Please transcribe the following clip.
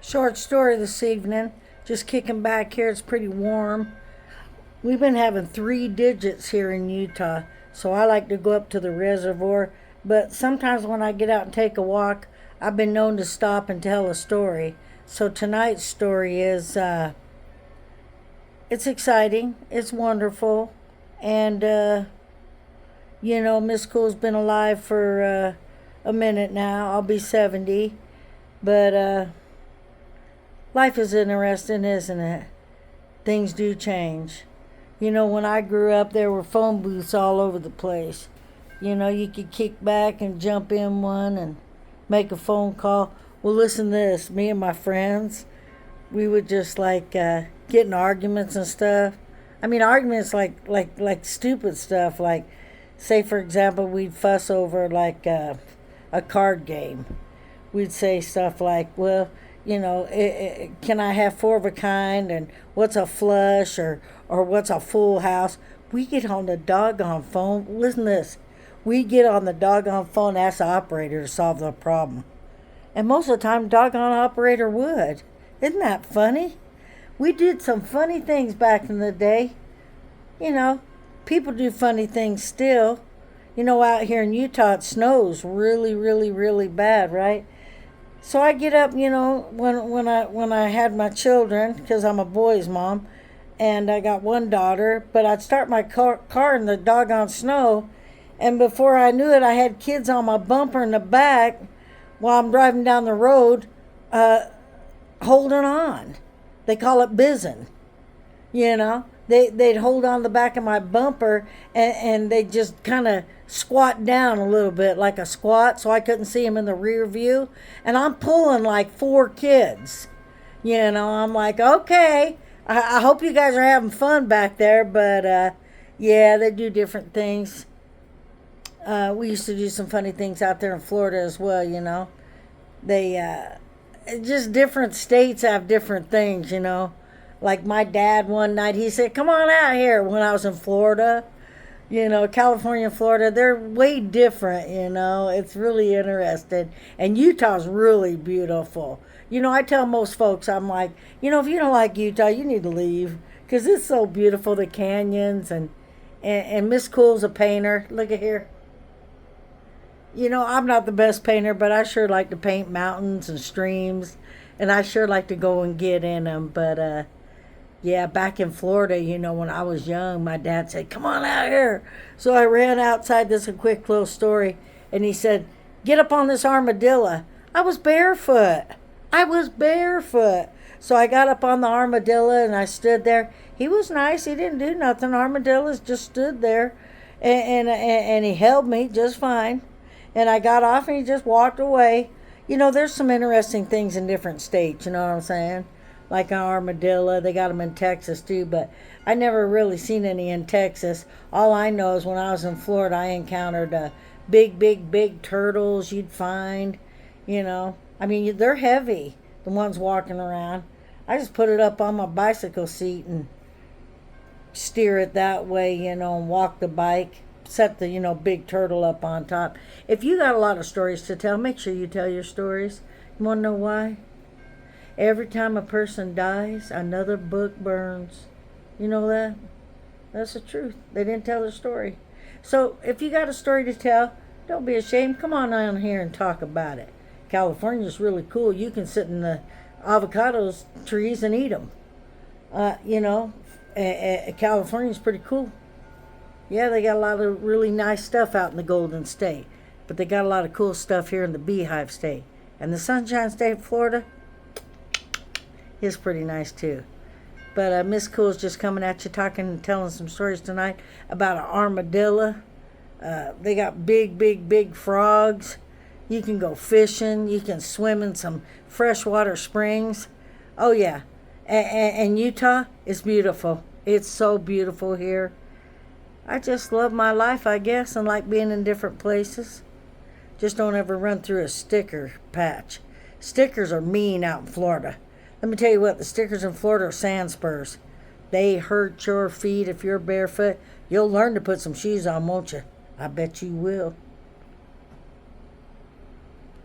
Short story this evening. Just kicking back here. It's pretty warm. We've been having three digits here in Utah, so I like to go up to the reservoir. But sometimes when I get out and take a walk, I've been known to stop and tell a story. So tonight's story is it's exciting, it's wonderful, and Miss Cool's been alive for a minute now. I'll be 70, but life is interesting, isn't it? Things do change. When I grew up, there were phone booths all over the place. You could kick back and jump in one and make a phone call. Well, listen to this. Me and my friends, we would just get in arguments and stuff. I mean, arguments like stupid stuff. Like, say for example, we'd fuss over a card game. We'd say stuff like, well, can I have four of a kind, and what's a flush, or what's a full house? We get on the doggone phone. Listen to this. We get on the doggone phone and ask the operator to solve the problem. And most of the time, doggone operator would. Isn't that funny? We did some funny things back in the day. You know, People do funny things still. Out here in Utah, it snows really, really, really bad, right? So I get up, when I had my children, because I'm a boy's mom, and I got one daughter, but I'd start my car in the doggone snow, and before I knew it, I had kids on my bumper in the back while I'm driving down the road, holding on. They call it bizzing, They'd hold on the back of my bumper, and they just kind of squat down a little bit like a squat, so I couldn't see them in the rear view. And I'm pulling like four kids. I'm like, okay, I hope you guys are having fun back there, but yeah, they do different things. We used to do some funny things out there in Florida as well. They just different states have different things. Like my dad one night, he said, come on out here when I was in Florida. California and Florida, they're way different, It's really interesting. And Utah's really beautiful. I tell most folks, I'm like, if you don't like Utah, you need to leave. Because it's so beautiful, the canyons. And Miss Cool's a painter. Look at here. I'm not the best painter, but I sure like to paint mountains and streams. And I sure like to go and get in them. But, yeah, back in Florida, when I was young, my dad said, come on out here. So I ran outside. This is a quick little story. And he said, get up on this armadillo. I was barefoot. So I got up on the armadillo and I stood there. He was nice. He didn't do nothing. Armadillos just stood there. And he held me just fine. And I got off and he just walked away. There's some interesting things in different states. You know what I'm saying? Like an armadillo. They got them in Texas too, but I never really seen any in Texas. All I know is when I was in Florida, I encountered big, big, big turtles you'd find. I mean, they're heavy, the ones walking around. I just put it up on my bicycle seat and steer it that way, and walk the bike. Set the, big turtle up on top. If you got a lot of stories to tell, make sure you tell your stories. You want to know why? Every time a person dies, another book burns. You know that? That's the truth. They didn't tell their story. So if you got a story to tell, don't be ashamed. Come on down here and talk about it. California's really cool. You can sit in the avocados trees and eat them. California's pretty cool. Yeah, they got a lot of really nice stuff out in the Golden State. But they got a lot of cool stuff here in the Beehive State. And the Sunshine State of Florida is pretty nice too. But Miss Cool's just coming at you, talking and telling some stories tonight about an armadillo. They got big, big, big frogs. You can go fishing. You can swim in some freshwater springs. Oh, yeah. And Utah is beautiful. It's so beautiful here. I just love my life, I guess, and like being in different places. Just don't ever run through a sticker patch. Stickers are mean out in Florida. Let me tell you what, the stickers in Florida are sand spurs. They hurt your feet if you're barefoot. You'll learn to put some shoes on, won't you? I bet you will.